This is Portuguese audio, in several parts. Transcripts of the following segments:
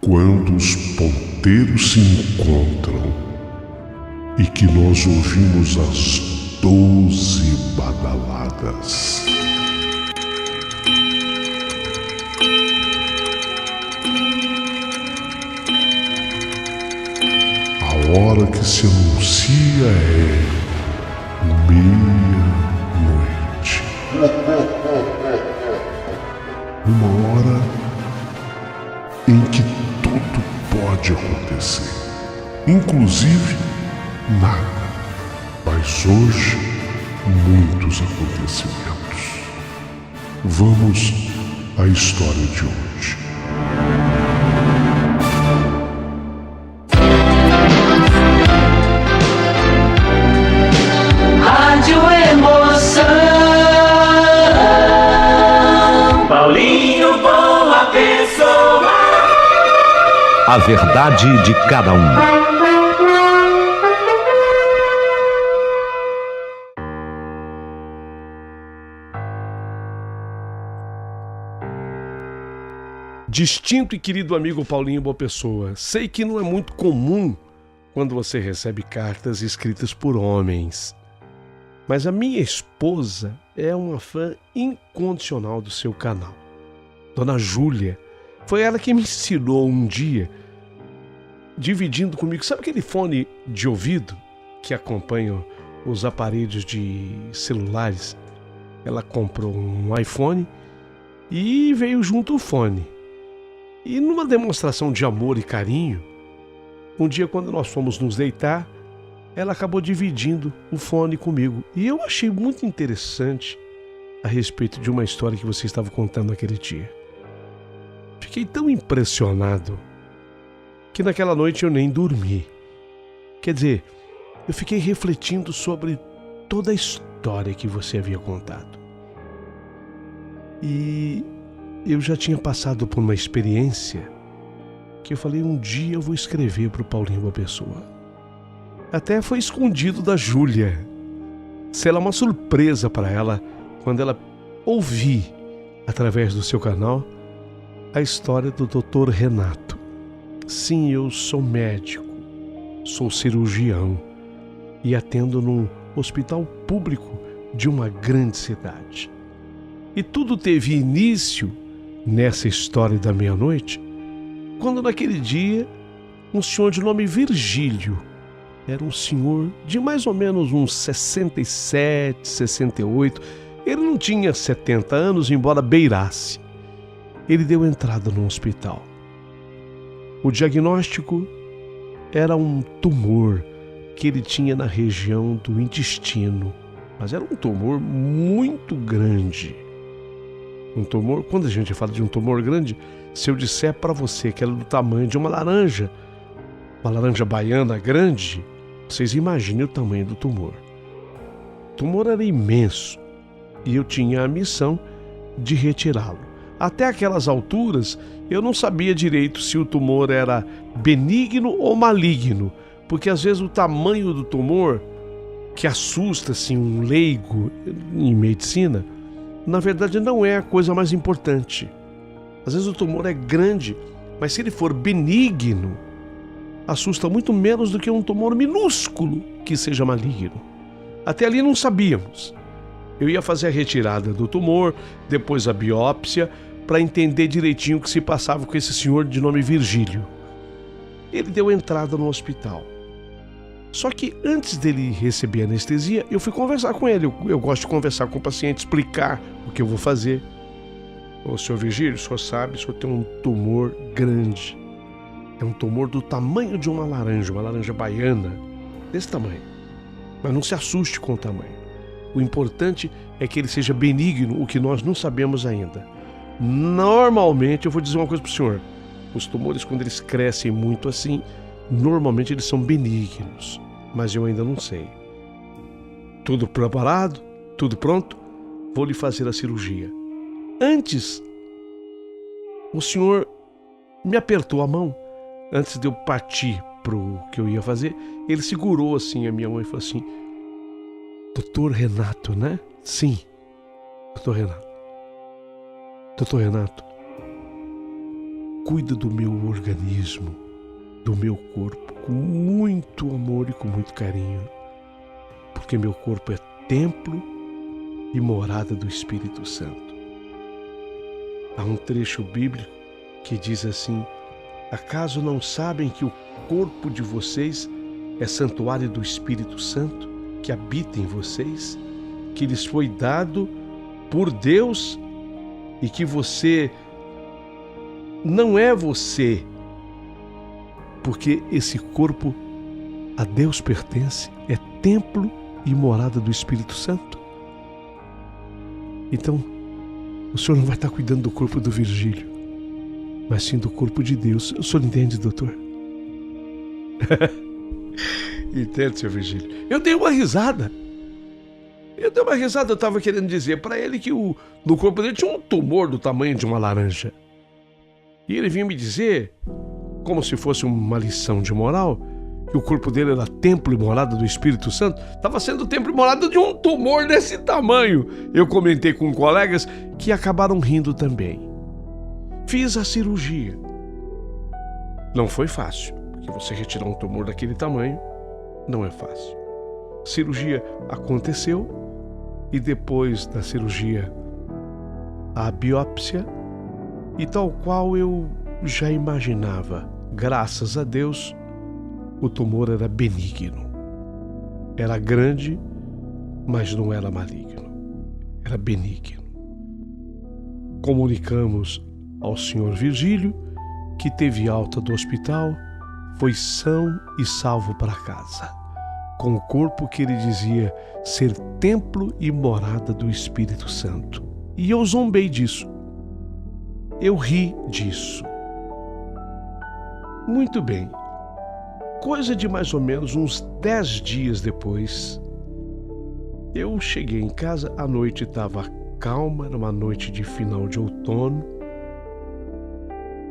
Quando os ponteiros se encontram e que nós ouvimos as 12 badaladas. A hora que se anuncia é meia-noite. Uma hora em que tudo pode acontecer, inclusive nada. Mas hoje, muitos acontecimentos. Vamos à história de hoje. Rádio Emoção, Paulinho Boa Pessoa. A verdade de cada um. Distinto e querido amigo Paulinho Boa Pessoa, sei que não é muito comum quando você recebe cartas escritas por homens, mas a minha esposa é uma fã incondicional do seu canal. Dona Júlia, foi ela que me ensinou um dia, dividindo comigo, sabe aquele fone de ouvido que acompanha os aparelhos de celulares? Ela comprou um iPhone e veio junto o fone. E numa demonstração de amor e carinho, um dia quando nós fomos nos deitar, ela acabou dividindo o fone comigo. E eu achei muito interessante a respeito de uma história que você estava contando naquele dia. Fiquei tão impressionado que naquela noite eu nem dormi. Quer dizer, eu fiquei refletindo sobre toda a história que você havia contado. E eu já tinha passado por uma experiência que eu falei, um dia eu vou escrever para o Paulinho Boa Pessoa. Até foi escondido da Júlia. Será uma surpresa para ela quando ela ouvir, através do seu canal, a história do Dr. Renato. Sim, eu sou médico, sou cirurgião e atendo num hospital público de uma grande cidade. E tudo teve início nessa história da meia-noite, quando naquele dia um senhor de nome Virgílio, era um senhor de mais ou menos uns 67, 68, ele não tinha 70 anos, embora beirasse. Ele deu entrada no hospital. O diagnóstico era um tumor que ele tinha na região do intestino, mas era um tumor muito grande. Um tumor, quando a gente fala de um tumor grande, se eu disser para você que era do tamanho de uma laranja baiana grande, vocês imaginem o tamanho do tumor. O tumor era imenso e eu tinha a missão de retirá-lo. Até aquelas alturas, eu não sabia direito se o tumor era benigno ou maligno, porque às vezes o tamanho do tumor, que assusta assim, um leigo em medicina, na verdade não é a coisa mais importante. Às vezes o tumor é grande, mas se ele for benigno, assusta muito menos do que um tumor minúsculo que seja maligno. Até ali não sabíamos. Eu ia fazer a retirada do tumor, depois a biópsia, para entender direitinho o que se passava com esse senhor de nome Virgílio. Ele deu entrada no hospital. Só que antes dele receber anestesia, eu fui conversar com ele. Eu gosto de conversar com o paciente, explicar o que eu vou fazer. Ô, senhor Virgílio, o senhor sabe, o senhor tem um tumor grande. É um tumor do tamanho de uma laranja baiana, desse tamanho. Mas não se assuste com o tamanho. O importante é que ele seja benigno, o que nós não sabemos ainda. Normalmente, eu vou dizer uma coisa para o senhor. Os tumores, quando eles crescem muito assim, normalmente eles são benignos, mas eu ainda não sei. Tudo preparado? Tudo pronto? Vou lhe fazer a cirurgia. Antes, o senhor me apertou a mão. Antes de eu partir para o que eu ia fazer, ele segurou assim a minha mão e falou assim: Doutor Renato, né? Sim, Doutor Renato. Doutor Renato, cuida do meu organismo, do meu corpo, com muito amor e com muito carinho, porque meu corpo é templo e morada do Espírito Santo. Há um trecho bíblico que diz assim: acaso não sabem que o corpo de vocês é santuário do Espírito Santo, que habita em vocês, que lhes foi dado por Deus e que você não é você, porque esse corpo a Deus pertence, é templo e morada do Espírito Santo? Então, o senhor não vai estar cuidando do corpo do Virgílio, mas sim do corpo de Deus. O senhor entende, doutor? Entende, seu Virgílio? Eu dei uma risada. Eu estava querendo dizer para ele que no corpo dele tinha um tumor do tamanho de uma laranja. E ele vinha me dizer, como se fosse uma lição de moral, que o corpo dele era templo e morada do Espírito Santo. Estava sendo templo e morada de um tumor desse tamanho. Eu comentei com colegas que acabaram rindo também. Fiz a cirurgia. Não foi fácil, porque você retirar um tumor daquele tamanho não é fácil. A cirurgia aconteceu e depois da cirurgia a biópsia, e tal qual eu já imaginava, graças a Deus, o tumor era benigno. Era grande, mas não era maligno. Era benigno. Comunicamos ao senhor Virgílio que teve alta do hospital, foi são e salvo para casa, com o corpo que ele dizia ser templo e morada do Espírito Santo. E eu zombei disso. Eu ri disso. Muito bem. Coisa de mais ou menos uns 10 dias depois, eu cheguei em casa, a noite estava calma, era uma noite de final de outono,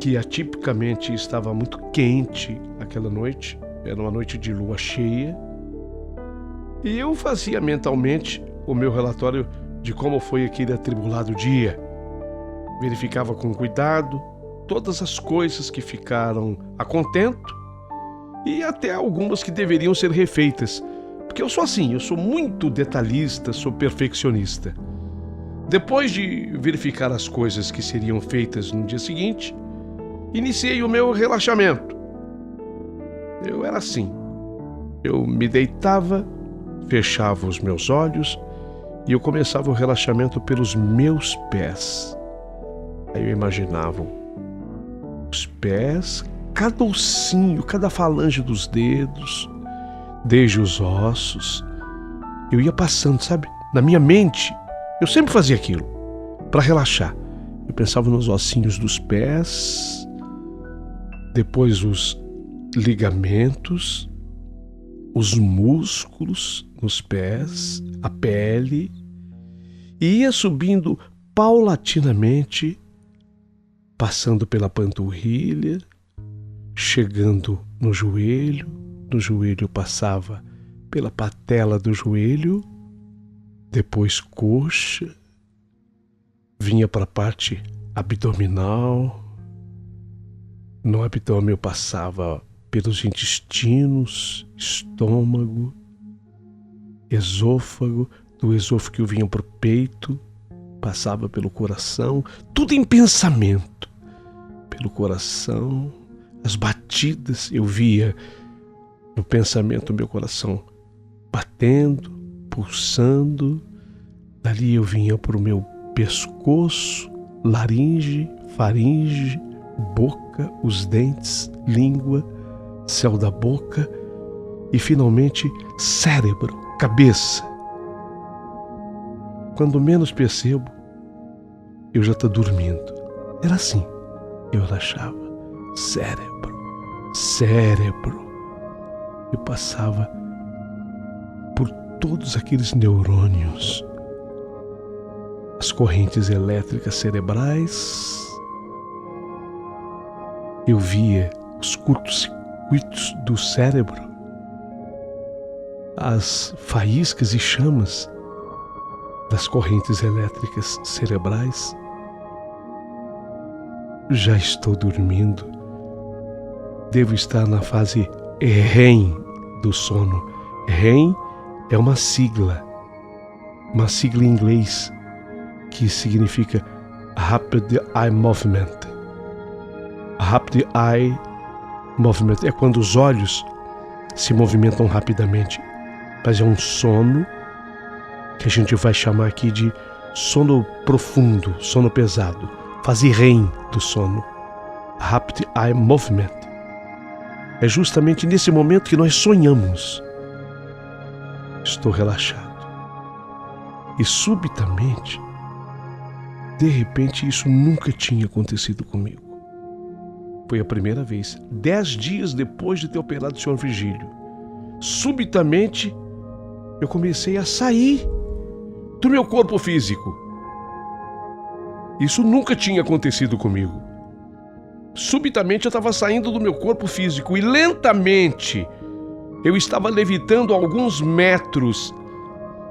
que atipicamente estava muito quente aquela noite, era uma noite de lua cheia, e eu fazia mentalmente o meu relatório de como foi aquele atribulado dia. Verificava com cuidado todas as coisas que ficaram a contento e até algumas que deveriam ser refeitas, porque eu sou assim, eu sou muito detalhista, sou perfeccionista. Depois de verificar as coisas que seriam feitas no dia seguinte, iniciei o meu relaxamento. Eu era assim, eu me deitava, fechava os meus olhos e eu começava o relaxamento pelos meus pés. Aí eu imaginava os pés, cada ossinho, cada falange dos dedos, desde os ossos. Eu ia passando, sabe? Na minha mente, eu sempre fazia aquilo, para relaxar. Eu pensava nos ossinhos dos pés, depois os ligamentos, os músculos nos pés, a pele, e ia subindo paulatinamente, passando pela panturrilha, chegando no joelho passava pela patela do joelho, depois coxa, vinha para a parte abdominal, no abdômen eu passava pelos intestinos, estômago, esôfago, do esôfago eu vinha para o peito, passava pelo coração, tudo em pensamento, pelo coração, as batidas, eu via no pensamento o meu coração batendo, pulsando, dali eu vinha para o meu pescoço, laringe, faringe, boca, os dentes, língua, céu da boca e finalmente cérebro, cabeça. Quando menos percebo, eu já estou dormindo. Era assim, eu relaxava. Cérebro. Eu passava por todos aqueles neurônios, as correntes elétricas cerebrais. Eu via os curtos-circuitos do cérebro, as faíscas e chamas das correntes elétricas cerebrais. já estou dormindo. Devo estar na fase REM do sono. REM é uma sigla em inglês que significa Rapid Eye Movement. Rapid Eye Movement é quando os olhos se movimentam rapidamente, mas é um sono que a gente vai chamar aqui de sono profundo, sono pesado, fase REM do sono. Rapid Eye Movement. É justamente nesse momento que nós sonhamos. Estou relaxado. E subitamente, de repente, isso nunca tinha acontecido comigo. Foi a primeira vez, 10 dias depois de ter operado o Sr. Virgílio. Subitamente, eu comecei a sair do meu corpo físico. Isso nunca tinha acontecido comigo. Subitamente eu estava saindo do meu corpo físico e lentamente eu estava levitando alguns metros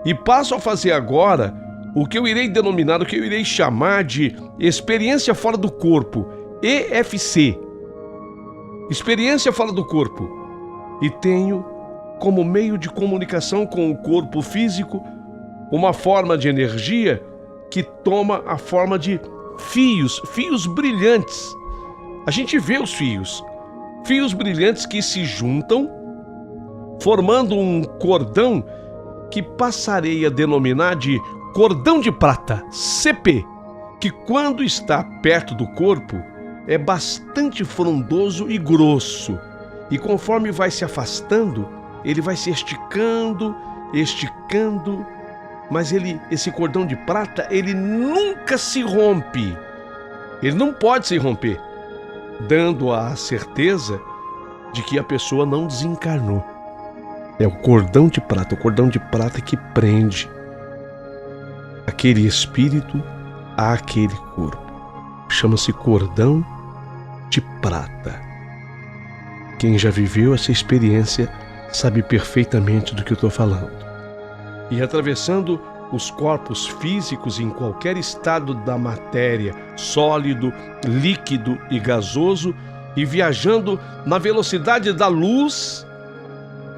e passo a fazer agora o que eu irei denominar, o que eu irei chamar de experiência fora do corpo, EFC. Experiência fora do corpo. E tenho como meio de comunicação com o corpo físico uma forma de energia que toma a forma de fios brilhantes. A gente vê os fios brilhantes que se juntam, formando um cordão que passarei a denominar de cordão de prata, CP, que quando está perto do corpo é bastante frondoso e grosso, e conforme vai se afastando, ele vai se esticando, mas esse cordão de prata, ele nunca se rompe. Ele não pode se romper, dando a certeza de que a pessoa não desencarnou. É o cordão de prata que prende aquele espírito àquele corpo. Chama-se cordão de prata. Quem já viveu essa experiência sabe perfeitamente do que eu estou falando. E atravessando os corpos físicos em qualquer estado da matéria, sólido, líquido e gasoso, e viajando na velocidade da luz.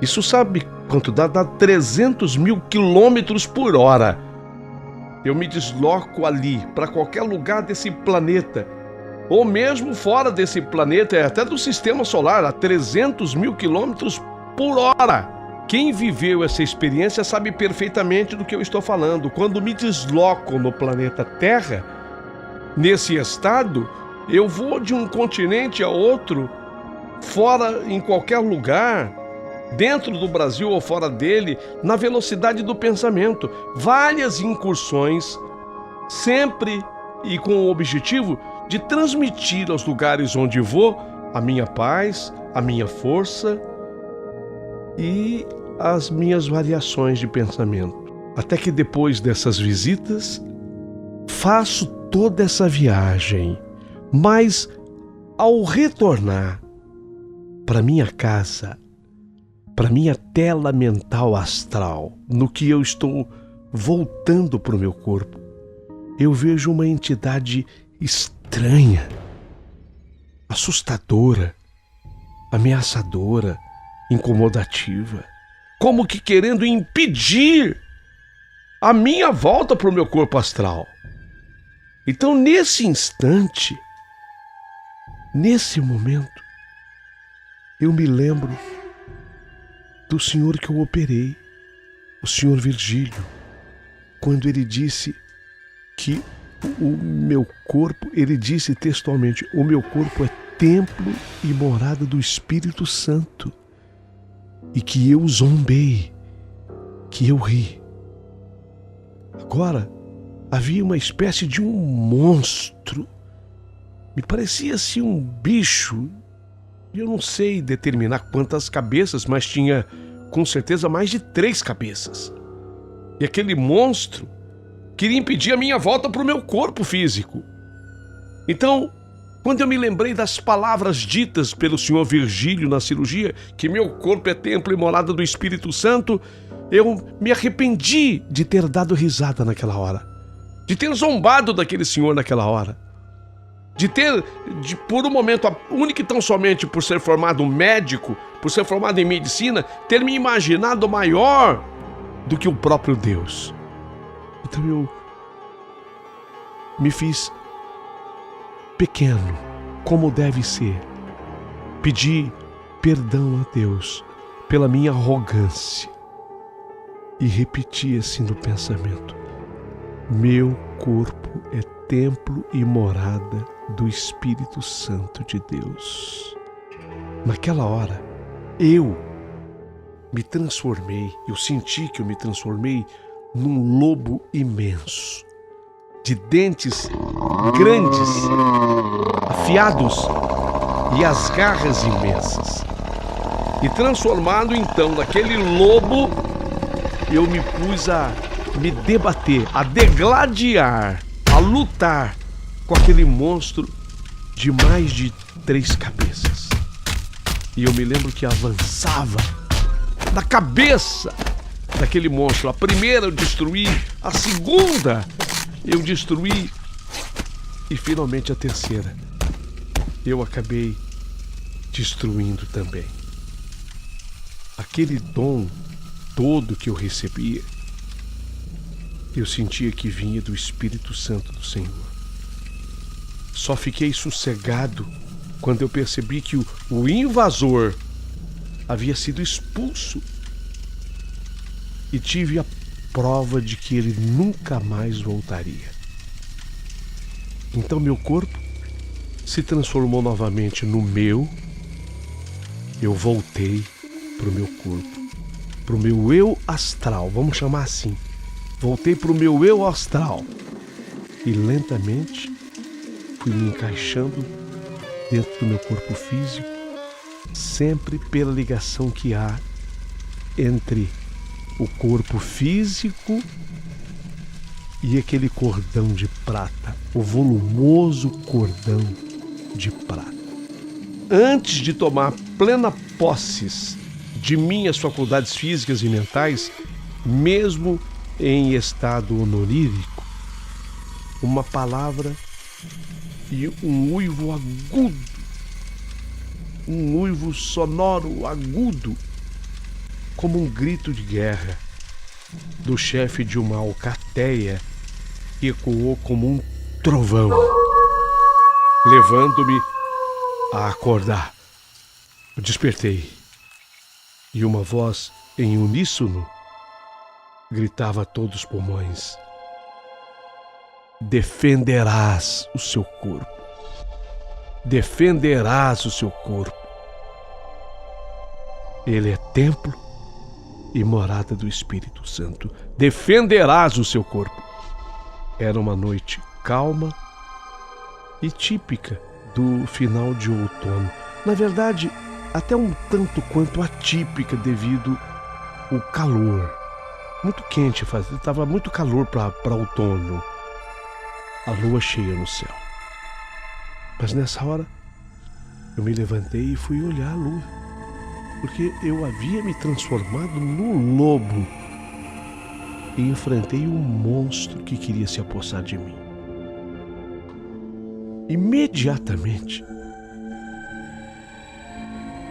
Isso sabe quanto dá? Dá 300 mil quilômetros por hora. Eu me desloco ali, para qualquer lugar desse planeta, ou mesmo fora desse planeta, até do sistema solar, a 300 mil quilômetros por hora. Quem viveu essa experiência sabe perfeitamente do que eu estou falando. Quando me desloco no planeta Terra, nesse estado, eu vou de um continente a outro, fora, em qualquer lugar, dentro do Brasil ou fora dele, na velocidade do pensamento. Várias incursões, sempre e com o objetivo de transmitir aos lugares onde vou a minha paz, a minha força e as minhas variações de pensamento. Até que depois dessas visitas, faço toda essa viagem, mas ao retornar para minha casa, para minha tela mental astral, no que eu estou voltando para o meu corpo, eu vejo uma entidade estranha, assustadora, ameaçadora, incomodativa, como que querendo impedir a minha volta para o meu corpo astral. Então, nesse instante, nesse momento, eu me lembro do senhor que eu operei, o senhor Virgílio, quando ele disse que o meu corpo, ele disse textualmente, o meu corpo é templo e morada do Espírito Santo, e que eu zombei, que eu ri. Agora, havia uma espécie de um monstro, me parecia assim um bicho, eu não sei determinar quantas cabeças, mas tinha com certeza mais de 3 cabeças. E aquele monstro queria impedir a minha volta para o meu corpo físico. Então, quando eu me lembrei das palavras ditas pelo senhor Virgílio na cirurgia, que meu corpo é templo e morada do Espírito Santo, eu me arrependi de ter dado risada naquela hora, de ter zombado daquele senhor naquela hora. por um momento, única e tão somente por ser formado médico, por ser formado em medicina, ter me imaginado maior do que o próprio Deus. Então eu me fiz pequeno, como deve ser. Pedi perdão a Deus pela minha arrogância e repeti assim no pensamento: meu corpo é templo e morada do Espírito Santo de Deus. Naquela hora, eu senti que eu me transformei num lobo imenso, de dentes grandes, afiados e as garras imensas. E transformado então naquele lobo, eu me pus a me debater, a degladiar, a lutar com aquele monstro de mais de 3 cabeças. E eu me lembro que avançava na cabeça daquele monstro. A primeira eu destruí, a segunda eu destruí e finalmente a terceira eu acabei destruindo também. Aquele dom todo que eu recebia, eu sentia que vinha do Espírito Santo do Senhor. Só fiquei sossegado quando eu percebi que o invasor havia sido expulso e tive a prova de que ele nunca mais voltaria. Então meu corpo se transformou novamente no meu. Eu voltei para o meu corpo, para o meu eu astral, vamos chamar assim. Voltei para o meu eu astral e lentamente fui me encaixando dentro do meu corpo físico, sempre pela ligação que há entre o corpo físico e aquele cordão de prata, o volumoso cordão de prata. Antes de tomar plena posse de minhas faculdades físicas e mentais, mesmo em estado onorírico, uma palavra e um uivo agudo, um uivo sonoro agudo, como um grito de guerra do chefe de uma alcateia, ecoou como um trovão, levando-me a acordar. Eu despertei e uma voz em uníssono gritava a todos os pulmões: defenderás o seu corpo. Defenderás o seu corpo. Ele é templo e morada do Espírito Santo. Defenderás o seu corpo. Era uma noite calma e típica do final de outono. Na verdade, até um tanto quanto atípica devido ao calor. Muito quente, estava muito calor para outono. A lua cheia no céu. Mas nessa hora, eu me levantei e fui olhar a lua, porque eu havia me transformado num lobo e enfrentei um monstro que queria se apossar de mim. Imediatamente,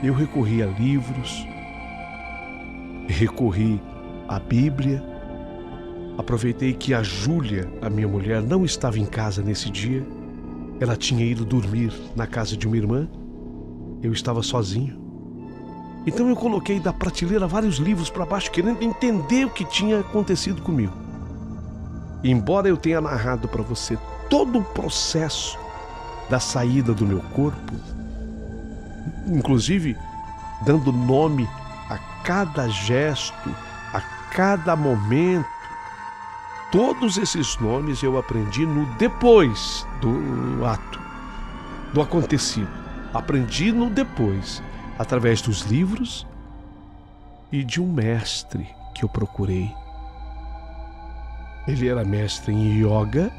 eu recorri a livros, recorri à Bíblia. Aproveitei que a Júlia, a minha mulher, não estava em casa nesse dia. Ela tinha ido dormir na casa de uma irmã. Eu estava sozinho. Então eu coloquei da prateleira vários livros para baixo, querendo entender o que tinha acontecido comigo. E embora eu tenha narrado para você todo o processo da saída do meu corpo, inclusive dando nome a cada gesto, a cada momento, todos esses nomes eu aprendi no depois do ato, do acontecido. Aprendi no depois, através dos livros e de um mestre que eu procurei. Ele era mestre em yoga.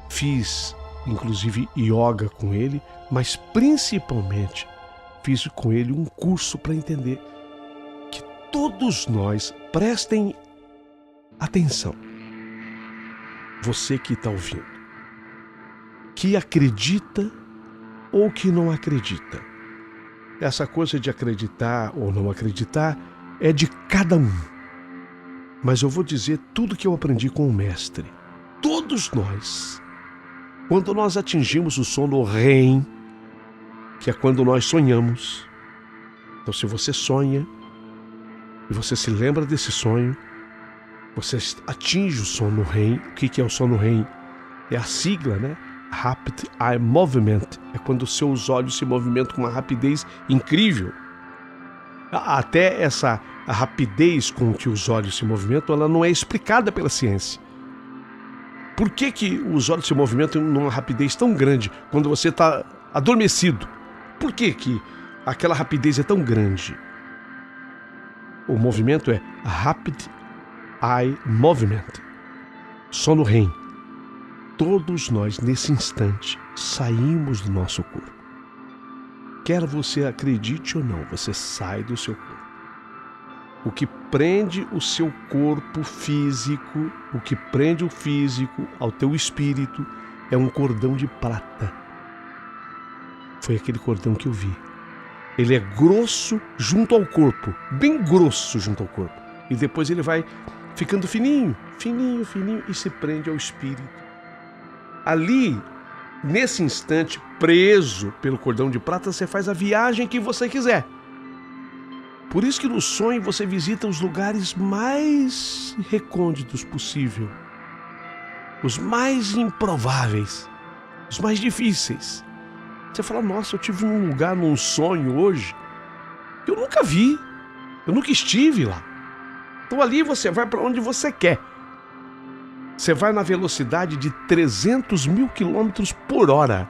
Fiz, inclusive, yoga com ele, mas principalmente fiz com ele um curso para entender que todos nós, prestem atenção, você que está ouvindo, que acredita ou que não acredita. Essa coisa de acreditar ou não acreditar é de cada um. Mas eu vou dizer tudo que eu aprendi com o mestre. Todos nós, quando nós atingimos o sono REM, que é quando nós sonhamos. Então, se você sonha e você se lembra desse sonho, você atinge o sono REM. O que é o sono REM? É a sigla, né? Rapid Eye Movement. É quando os seus olhos se movimentam com uma rapidez incrível. Até a rapidez com que os olhos se movimentam, ela não é explicada pela ciência. Por que os olhos se movimentam numa rapidez tão grande quando você está adormecido? Por que aquela rapidez é tão grande? O movimento é Rapid Eye Movement. Sono REM. Todos nós, nesse instante, saímos do nosso corpo. Quer você acredite ou não, você sai do seu corpo. O que prende o seu corpo físico, o que prende o físico ao teu espírito, é um cordão de prata. Foi aquele cordão que eu vi. Ele é grosso junto ao corpo, bem grosso junto ao corpo. E depois ele vai ficando fininho, fininho, fininho e se prende ao espírito. Ali, nesse instante, preso pelo cordão de prata, você faz a viagem que você quiser. Por isso que no sonho você visita os lugares mais recônditos possível, os mais improváveis, os mais difíceis. Você fala, nossa, eu tive um lugar num sonho hoje que eu nunca vi, eu nunca estive lá. Então ali você vai para onde você quer. Você vai na velocidade de 300 mil quilômetros por hora.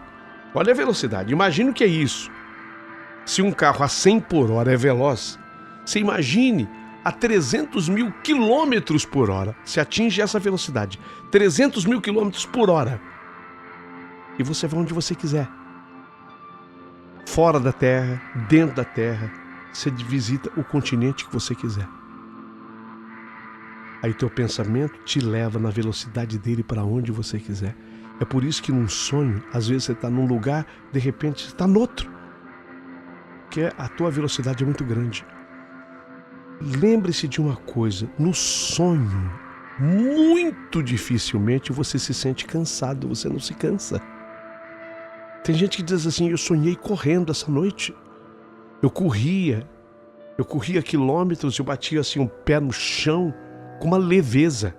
Olha a velocidade, imagina o que é isso. Se um carro a 100 por hora é veloz, você imagine a 300 mil quilômetros por hora. Você atinge essa velocidade, 300 mil quilômetros por hora. E você vai onde você quiser. Fora da Terra, dentro da Terra, você visita o continente que você quiser. Aí teu pensamento te leva na velocidade dele para onde você quiser. É por isso que num sonho, às vezes você está num lugar, de repente você está noutro. Porque a tua velocidade é muito grande. Lembre-se de uma coisa, no sonho, muito dificilmente você se sente cansado, você não se cansa. Tem gente que diz assim, eu sonhei correndo essa noite. Eu corria quilômetros, eu batia assim o pé no chão com uma leveza.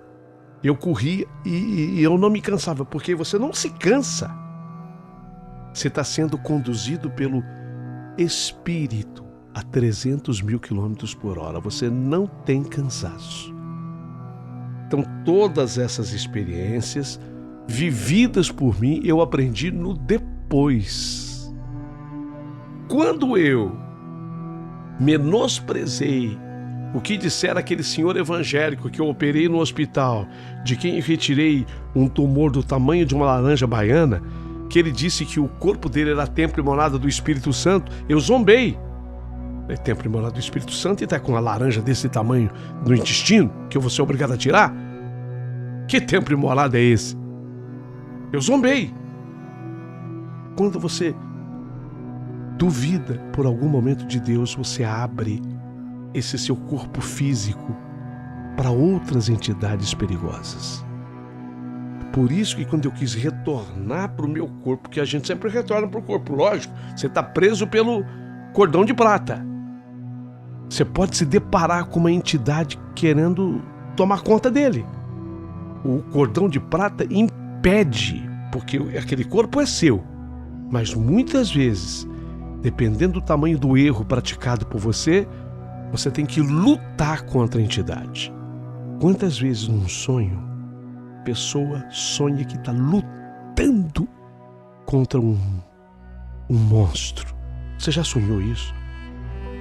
Eu corria e eu não me cansava, porque você não se cansa. Você está sendo conduzido pelo Espírito a 300 mil quilômetros por hora. Você não tem cansaço. Então todas essas experiências vividas por mim, eu aprendi no depois. Quando eu menosprezei o que dissera aquele senhor evangélico que eu operei no hospital, de quem retirei um tumor do tamanho de uma laranja baiana, que ele disse que o corpo dele era templo e morada do Espírito Santo, eu zombei. É templo e morada do Espírito Santo e tá com uma laranja desse tamanho no intestino, que eu vou ser obrigado a tirar? Que templo e morada é esse? Eu zombei. Quando você duvida por algum momento de Deus, você abre esse seu corpo físico para outras entidades perigosas. Por isso que quando eu quis retornar para o meu corpo, que a gente sempre retorna para o corpo, lógico, você está preso pelo cordão de prata. Você pode se deparar com uma entidade querendo tomar conta dele. O cordão de prata impede, porque aquele corpo é seu. Mas muitas vezes, dependendo do tamanho do erro praticado por você, você tem que lutar contra a entidade. Quantas vezes num sonho, a pessoa sonha que está lutando contra um monstro? Você já sonhou isso?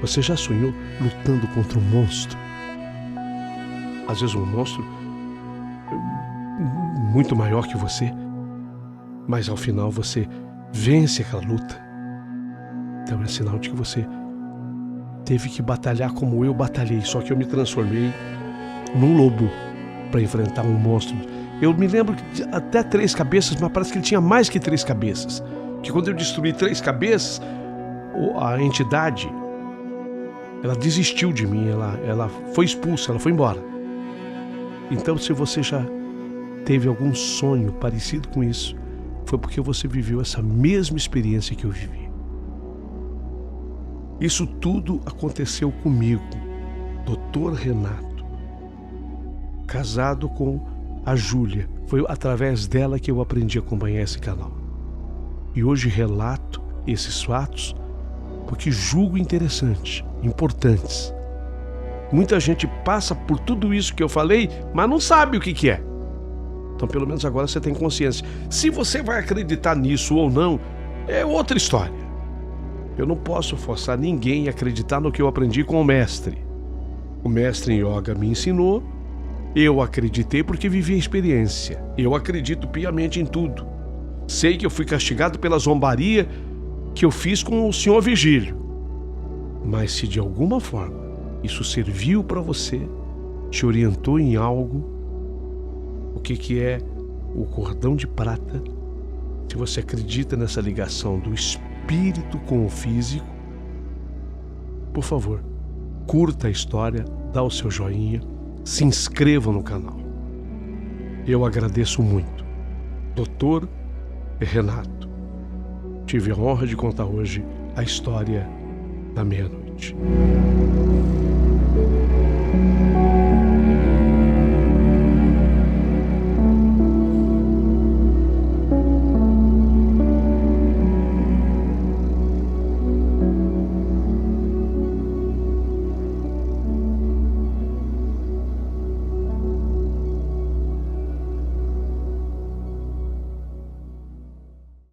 Você já sonhou lutando contra um monstro? Às vezes um monstro muito maior que você, mas ao final você vence aquela luta. Então é sinal de que você teve que batalhar como eu batalhei, só que eu me transformei num lobo para enfrentar um monstro Eu me lembro que até 3 cabeças, mas parece que ele tinha mais que 3 cabeças. Que quando eu destruí 3 cabeças, a entidade, ela desistiu de mim, ela foi expulsa, ela foi embora. Então, se você já teve algum sonho parecido com isso, foi porque você viveu essa mesma experiência que eu vivi. Isso tudo aconteceu comigo, Dr. Renato, casado com a Júlia. Foi através dela que eu aprendi a acompanhar esse canal. E hoje relato esses fatos porque julgo interessantes, importantes. Muita gente passa por tudo isso que eu falei, mas não sabe o que é. Então, pelo menos agora você tem consciência. Se você vai acreditar nisso ou não, é outra história. Eu não posso forçar ninguém a acreditar no que eu aprendi com o mestre. O mestre em yoga me ensinou, eu acreditei porque vivi a experiência. Eu acredito piamente em tudo. Sei que eu fui castigado pela zombaria que eu fiz com o senhor Vigílio. Mas se de alguma forma isso serviu para você, te orientou em algo, o que é o cordão de prata, se você acredita nessa ligação do espírito com o físico, por favor, curta a história, dá o seu joinha, se inscreva no canal. Eu agradeço muito. Dr. Renato. Tive a honra de contar hoje a história da meia-noite.